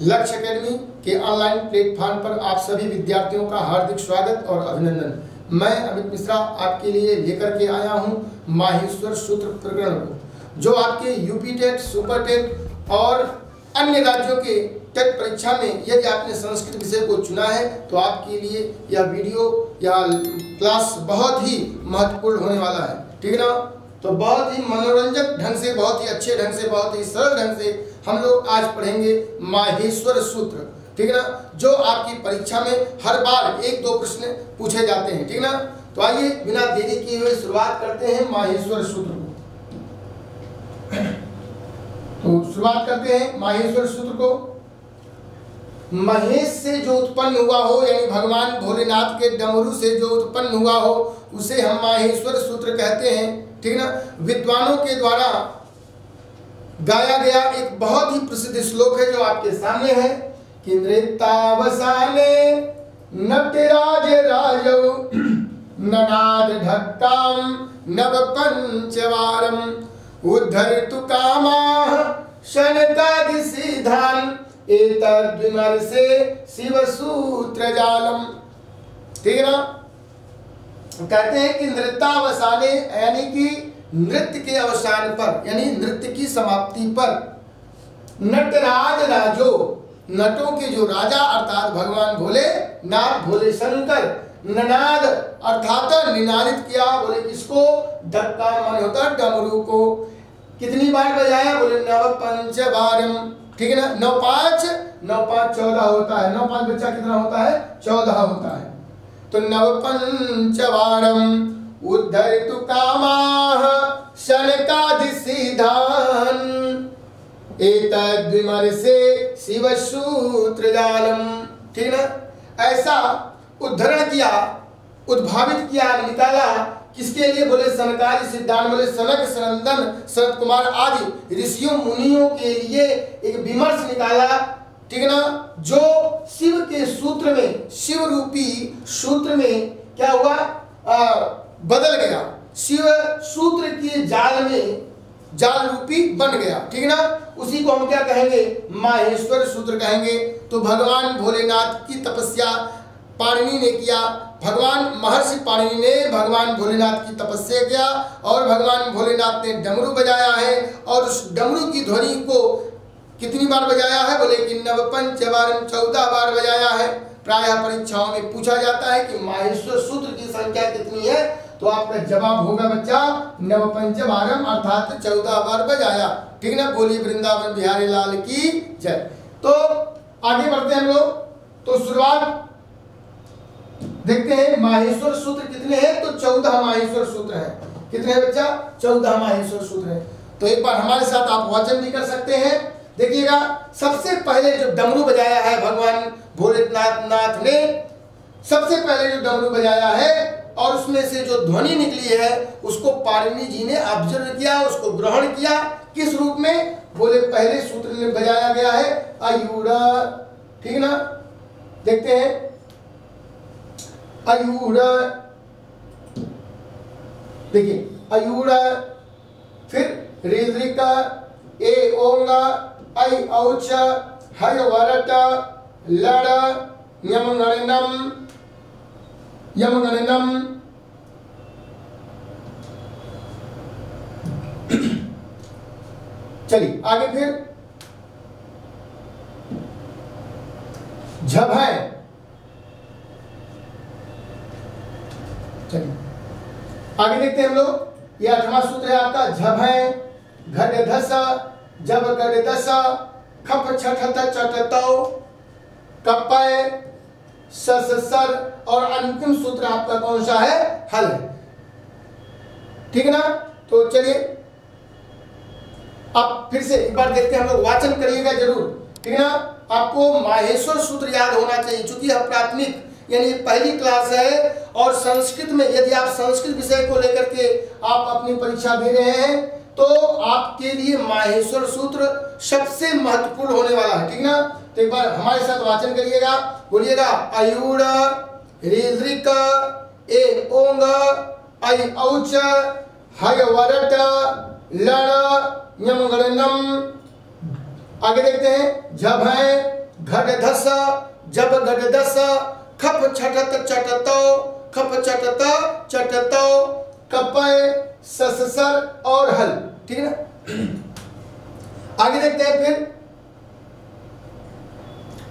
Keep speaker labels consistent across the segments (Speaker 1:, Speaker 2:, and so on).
Speaker 1: लक्ष्य एकेडमी के online platform पर आप सभी विद्यार्थियों का हार्दिक स्वागत और अभिनंदन। मैं अमित मिश्रा आपके लिए लेकर के आया हूं माहेश्वर सूत्र प्रकरण को, जो आपके यूपी टेट, सुपर टेट और अन्य राज्यों के टेट परीक्षा में यदि आपने संस्कृत विषय को चुना है तो आपके लिए यह वीडियो या क्लास बहुत ही महत्वपूर्ण होने वाला है। ठीक है ना? तो बहुत ही मनोरंजक ढंग से, बहुत ही अच्छे ढंग से, बहुत ही सरल ढंग से हम लोग आज पढ़ेंगे माहेश्वर सूत्र। ठीक है ना? जो आपकी परीक्षा में हर बार 1-2 प्रश्न पूछे जाते हैं। ठीक है ना? तो आइए बिना देरी किए हुए शुरुआत करते हैं माहेश्वर सूत्र को। तो शुरुआत करते हैं माहेश्वर सूत्र को। महेश से जो उत्पन्न हुआ हो, यानी भगवान भोलेनाथ के डमरू से जो उत्पन्न हुआ हो, उसे हम माहेश्वर सूत्र कहते हैं। ठीक है ना? विद्वानों के द्वारा गाया गया एक बहुत ही प्रसिद्ध श्लोक है जो आपके सामने है कि नृत्तावसाने नटराज राजौ ननाद ढक्काम नव पंचवारम उद्धरतु कामाः शनकादि सिद्धान् एतद्विमर्शे शिव सूत्र जालम। ठीक है ना? कहते हैं कि नृत्तावसाने, यानी कि नृत्य के अवसान पर, यानी नृत्य की समाप्ति पर, नटराज राजो, नटों के जो राजा अर्थात भगवान भोलेनाथ, भोले शंकर, ननाद अर्थात निनादित किया। बोले किसको? धक्का मान होता है डमरू को। कितनी बार बजाया? बोले नव पंचवारम। ठीक है ना? 9 5 14 होता है। 9 5 बच्चा कितना होता है? 14 होता है। तो नव पंचवारम उद्धरतु कामाः शनकादि सिद्धान् एतद्विमर्शे शिव सूत्र जालम। ठीक है ना? ऐसा उद्धरण किया, उद्भावित किया, निकाला किसके लिए? बोले सनकादि सिद्धांत, बोले सनक, सनंदन, सनत कुमार आदि ऋषियों मुनियों के लिए एक विमर्श निकाला। ठीक है ना? जो शिव के सूत्र में, शिव रूपी सूत्र में क्या हुआ? बदल गया। शिव सूत्र के जाल में जाल रूपी बन गया। ठीक है ना? उसी को हम क्या कहेंगे? माहेश्वर सूत्र कहेंगे। तो भगवान भोलेनाथ की तपस्या पाणिनि ने किया। भगवान महर्षि पाणिनि ने भगवान भोलेनाथ की तपस्या किया और भगवान भोलेनाथ ने डमरू बजाया है। और उस डमरू की ध्वनि को कितनी बार बजाया है? बोले कि नव पंचवारम, 14 बार बजाया है। प्रायः परीक्षाओं में पूछा जाता है कि माहेश्वर सूत्र की संख्या कितनी है, तो आपका जवाब होगा बच्चा नव पंचवारम अर्थात 14 बार बजाया। ठीक ना? बोली वृंदावन बिहारी लाल की जय। तो आगे बढ़ते हैं हम लोग। तो शुरुआत देखते हैं माहेश्वर सूत्र कितने हैं। तो 14 माहेश्वर सूत्र हैं। कितने हैं बच्चा? 14 माहेश्वर सूत्र हैं। तो एक बार हमारे साथ आप वाचन भी कर सकते हैं। देखिएगा, सबसे पहले जो डमरू बजाया है भगवान भोलेनाथ ने, सबसे पहले जो डमरू बजाया है और उसमें से जो ध्वनि निकली है उसको पाणिनि जी ने ऑब्जर्व किया, उसको ग्रहण किया। किस रूप में? बोले पहले सूत्र में बजाया गया है अयूरा। ठीक ना? देखते हैं अयूरा। देखिए अयूरा, फिर ऋद्रिका, ए ओंगा, ऐ औच, हय वरट, लड़, यमगणनम, यमगणनम। चलिए आगे। फिर झभय। चलिए आगे देखते हैं हम लोग। यह 8वां सूत्र है आपका झभय, घट धस, जब गड़ दस, खप छठत चटतौ, कपय, सस सर। और अंतिम सूत्र आपका कौन सा है? हल। ठीक है ना? तो चलिए अब फिर से एक बार देखते हैं हम लोग। वाचन करिएगा जरूर। ठीक है ना? आपको माहेश्वर सूत्र याद होना चाहिए, क्योंकि यह प्राथमिक यानी पहली क्लास है। और संस्कृत में यदि आप संस्कृत विषय को लेकर के आप अपनी परीक्षा दे रहे हैं तो आपके लिए माहेश्वर सूत्र सबसे महत्वपूर्ण होने वाला है। ठीक ना? तो एक बार हमारे साथ वाचन करिएगा। बोलिएगा अयूर, ऋद्रिक, ए ओंग, ऐ औच, हय वरट, लड़, यमगणनम। आगे देखते हैं झभय, घटधस जब घटधस खप छटत चटतो खप चटत चटतो कपय सससर और हल। ठीक है ना, आगे देखते हैं फिर,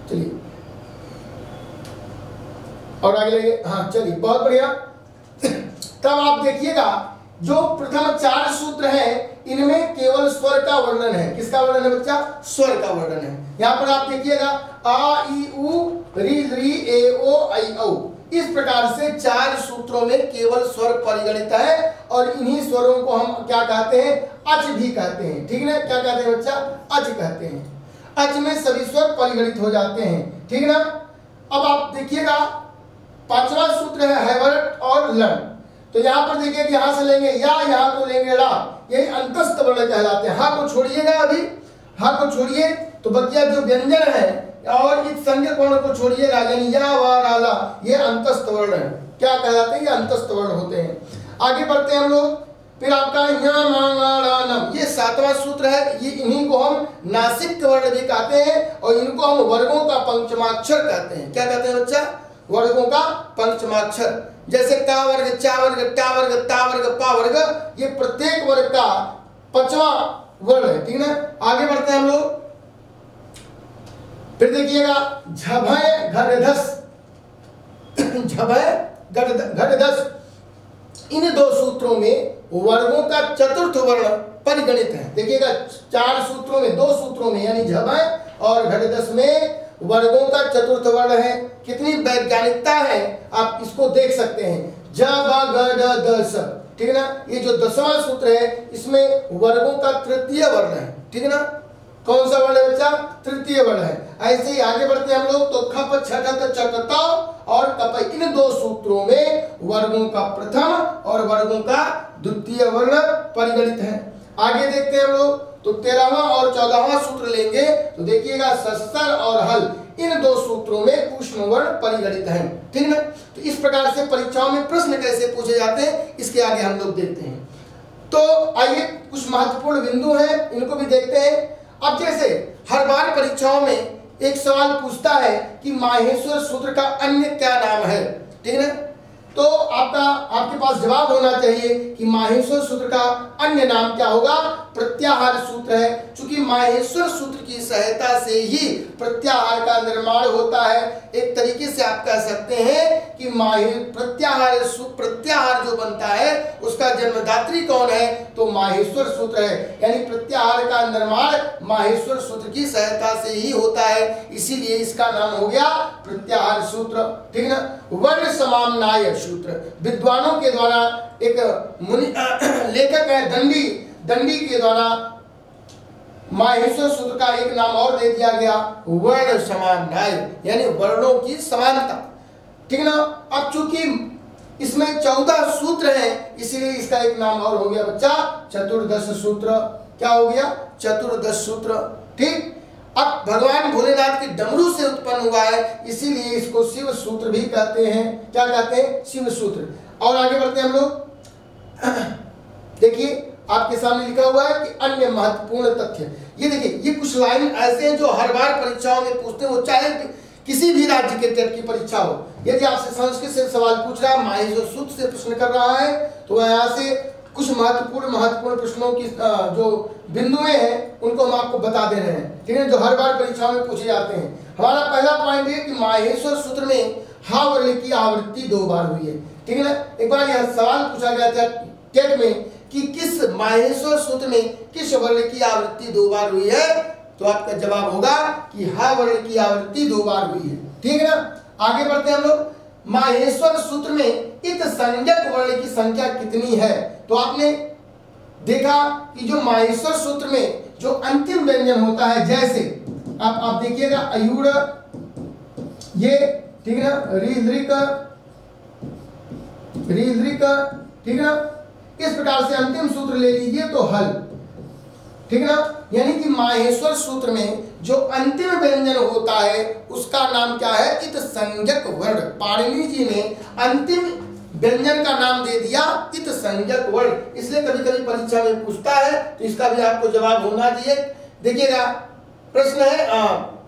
Speaker 1: चलिए और आगे लगे। हाँ चलिए बहुत बढ़िया। तब आप देखिएगा जो प्रथम 4 सूत्र हैं इनमें केवल स्वर का वर्णन है। किसका वर्णन है बच्चा? स्वर का वर्णन है। यहां पर आप देखिएगा आ ई उ री री ए ओ आई औ, इस प्रकार से 4 सूत्रों में केवल स्वर परिगणित है और इन्हीं स्वरों को हम क्या कहते हैं? अच भी कहते हैं। ठीक है, क्या कहते हैं बच्चा? अच कहते हैं। अच में सभी स्वर परिगणित हो जाते हैं। ठीक है ना। अब आप देखिएगा 5वां सूत्र है हैवर्त और लण। तो यहाँ पर देखिए कि यहाँ से लेंगे या, यहाँ को लेंगे ला, यही अंतस्थ वर्ण कहलाते हैं। हाँ को छोड़िएगा, अभी हाँ को छोड़िए तो बकिया जो व्यंजन है और इस संज्ञक वर्ण को छोड़िएगा, यानी या वा राला, ये अंतस्थ वर्ण है। क्या कहलाते हैं? ये अंतस्थ वर्ण होते हैं। आगे बढ़ते हैं हम लोग। फिर आपका यम, ये 7वां सूत्र है। ये इन्हीं को हम नासिक वर्ण भी कहते हैं और इनको हम वर्गों का पंचमाक्षर कहते हैं। क्या कहते हैं बच्चा? वर्गों का पंचमाक्षर। जैसे का वर्ग, चा वर्ग, टा वर्ग, ता वर्ग, पा वर्ग, ये प्रत्येक वर्ग का 5वां वर्ण है। ठीक है, आगे बढ़ते हैं हम लोग। फिर देखिएगा झभय घटधस, झभय घटधस, इन 2 सूत्रों में वर्गों का 4th वर्ण परिगणित है। देखिएगा 4 सूत्रों में, 2 सूत्रों में यानी झभय और घटधस में वर्गों का 4th वर्ण है। कितनी वैज्ञानिकता है आप इसको देख सकते हैं। जस, ठीक है ना। ये जो 10वां सूत्र है इसमें वर्गों का 3य वर्ण है। ठीक है ना। कौन सा वर्ण है बच्चा? 3य वर्ण है। ऐसे ही आगे बढ़ते हैं हम लोग। तो खप छटत चटता और कप, इन 2 सूत्रों में वर्गों का प्रथम और वर्गों का 2य वर्ण परिगणित है। आगे देखते हैं हम लोग। तो 13वां और 14वां सूत्र लेंगे तो देखिएगा सस्तर और हल, इन 2 सूत्रों में ऊष्म वर्ण परिगणित है। ठीक है। तो इस प्रकार से परीक्षाओं में प्रश्न कैसे पूछे जाते हैं इसके आगे हम लोग देखते हैं। तो आइए कुछ महत्वपूर्ण बिंदु हैं, इनको भी देखते हैं। अब जैसे हर बार परीक्षाओं में एक सवाल पूछता है कि माहेश्वर सूत्र का अन्य क्या नाम है। ठीक है, तो आपके पास जवाब होना चाहिए कि माहेश्वर सूत्र का अन्य नाम क्या होगा? प्रत्याहार सूत्र है। चूंकि माहेश्वर सूत्र की सहायता से ही प्रत्याहार का निर्माण होता है। एक तरीके से आप कह सकते हैं कि प्रत्याहार जो बनता है उसका जन्मदात्री कौन है? तो माहेश्वर सूत्र है। यानी प्रत्याहार का निर्माण माहेश्वर सूत्र की सहायता से ही होता है, इसीलिए इसका नाम हो गया प्रत्याहार सूत्र। ठीक है ना। वर्ण समाम्नाय सूत्र, विद्वानों के द्वारा एक मुनि लेखक है दंडी के द्वारा माहेश्वर सूत्र का एक नाम और दे दिया गया, वर्ण समाम्नाय, यानी वर्णों की समानता। ठीक है ना। अब चूंकि इसमें 14 सूत्र हैं इसलिए इसका एक नाम और हो गया बच्चा चतुर्दश सूत्र। क्या हो गया? चतुर्दश सूत्र। ठीक। अब भगवान भोलेनाथ की डमरू से उत्पन्न हुआ है इसीलिए इसको शिव सूत्र भी कहते हैं। क्या कहते हैं? शिव सूत्र। और आगे बढ़ते हैं हम लोग। देखिए आपके सामने लिखा हुआ है कि अन्य महत्वपूर्ण तथ्य। ये देखिए, ये कुछ लाइन ऐसे हैं जो हर बार परीक्षाओं में पूछते हैं, वो चाहे किसी भी राज्य के टेट की परीक्षा हो। यदि आपसे संस्कृत से सवाल पूछ रहा है, माहेश्वर सूत्र से प्रश्न कर रहा है, तो यहाँ से कुछ महत्वपूर्ण प्रश्नों की जो बिंदुएं हैं उनको हम आपको बता दे रहे हैं। ठीक है, जो हर बार परीक्षाओं में पूछे जाते हैं। हमारा पहला पॉइंट है कि माहेश्वर सूत्र में हा वर्ण की आवृत्ति 2 बार हुई है। ठीक है ना। एक बार यह सवाल पूछा गया था टेट में कि किस माहेश्वर सूत्र में किस वर्ण की आवृत्ति 2 बार हुई है, तो आपका जवाब होगा कि हा वर्ण की आवृत्ति 2 बार हुई है। ठीक है ना। आगे बढ़ते हैं हम लोग। माहेश्वर सूत्र में इत संज्ञक वर्ण की संख्या कितनी है? तो आपने देखा कि जो माहेश्वर सूत्र में जो अंतिम व्यंजन होता है, जैसे आप देखिएगा अयुड़, ये ठीक है ना, रीद्रिक, ठीक है ना। इस प्रकार से अंतिम सूत्र ले लीजिए तो हल। ठीक है ना। यानी कि माहेश्वर सूत्र में जो अंतिम व्यंजन होता है उसका नाम क्या है? इत संज्ञक वर्ण। पाणिनि जी ने अंतिम व्यंजन का नाम दे दिया इत संज्ञक वर्ण, इसलिए कभी कभी परीक्षा में पूछता है, तो इसका भी आपको जवाब होना चाहिए। देखिएगा प्रश्न है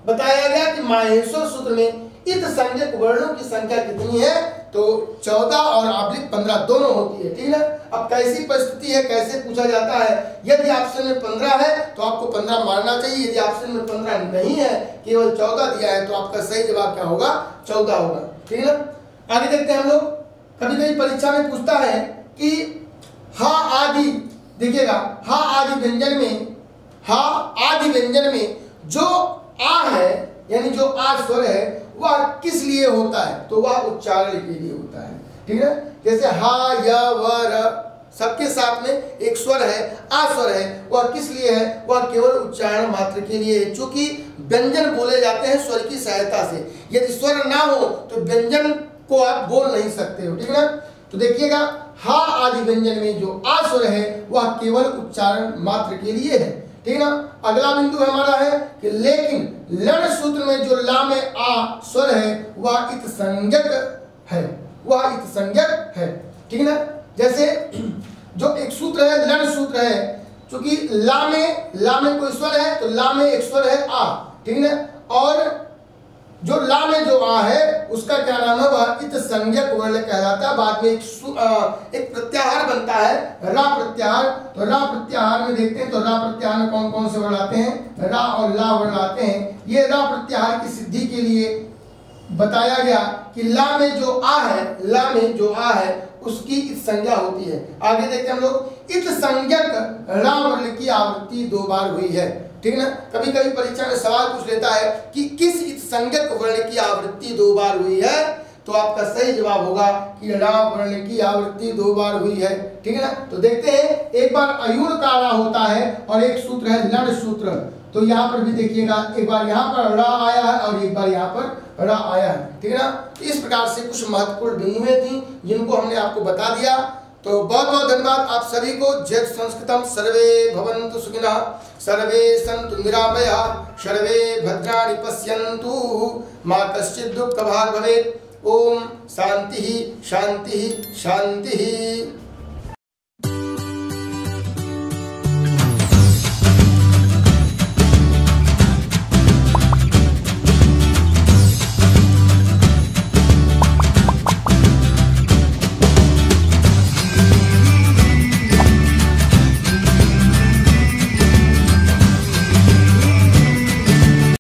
Speaker 1: बताया गया कि माहेश्वर सूत्र में इत संज्ञक वर्णों की संख्या कितनी है, तो 14 और ऑब्लिक 15 दोनों होती है, ठीक है। अब कैसी परिस्थिति है, कैसे पूछा जाता है, यदि ऑप्शन में 15 है तो आपको 15 मारना चाहिए, यदि ऑप्शन में 15 नहीं है, केवल 14 दिया है, तो आपका सही जवाब क्या होगा, 14 होगा, ठीक है ना। आगे देखते हैं हम लोग। कभी कभी परीक्षा में पूछता है कि हा आदि, देखिएगा हा आदि व्यंजन में, हा आदि व्यंजन में जो आ है, यानी जो आ स्वर है, वह किस लिए होता है, तो वह उच्चारण के लिए होता है, ठीक है। जैसे हा य व र सबके साथ में एक स्वर है, आ स्वर है, वह किस लिए है, वह केवल उच्चारण मात्र के लिए है, चूंकि व्यंजन बोले जाते हैं स्वर की सहायता से। यदि स्वर ना हो तो व्यंजन को आप बोल नहीं सकते हो, ठीक है ना। तो देखिएगा हा आदि व्यंजन में जो आ स्वर है वह केवल उच्चारण मात्र के लिए है, ठीक है ना। अगला बिंदु हमारा है कि लेकिन लण सूत्र में जो ला में आ स्वर है वह इत संज्ञक है, वह इत संज्ञक है, ठीक है ना। जैसे जो एक सूत्र है लण सूत्र है, क्योंकि ला में कोई स्वर है तो ला में एक स्वर है आ, ठीक है ना। और जो ला में जो आ है उसका क्या नाम है, वह इत संज्ञक वर्ण कहलाता है। बाद में एक प्रत्याहार बनता है रा प्रत्याहार। तो रा प्रत्याहार में देखते हैं तो रा प्रत्याहार में कौन कौन से वर्ण आते हैं, रा और ला वर्ण आते हैं। ये रा प्रत्याहार की सिद्धि के लिए बताया गया कि ला में जो आ है, ला में जो आ है उसकी इत संज्ञा होती है। आगे देखते हैं हम लोग। इत संज्ञक रा वर्ण की आवृत्ति 2 बार हुई है, ठीक ना। कभी कभी परीक्षा में सवाल पूछ लेता है कि किस इत संज्ञक वर्ण की आवृत्ति 2 बार हुई है, तो आपका सही जवाब होगा कि रा वर्ण की आवृत्ति 2 बार हुई है, ठीक है ना। तो देखते हैं, एक बार अयूर का रा होता है और एक सूत्र है लण सूत्र। तो यहाँ पर भी देखिएगा, एक बार यहाँ पर रा आया है और एक बार यहाँ पर रा आया है, ठीक है ना। इस प्रकार से कुछ महत्वपूर्ण बिंदुएं थी जिनको हमने आपको बता दिया। तो बहुत बहुत धन्यवाद आप सभी को। जय संस्कृतम। सर्वे भवन्तु सुखिनः, सर्वे सन्तु निरामयाः, सर्वे भद्राणि पश्यन्तु, मा कश्चित् दुःखभाग् भवेत्। ओम शांति शांति शांति।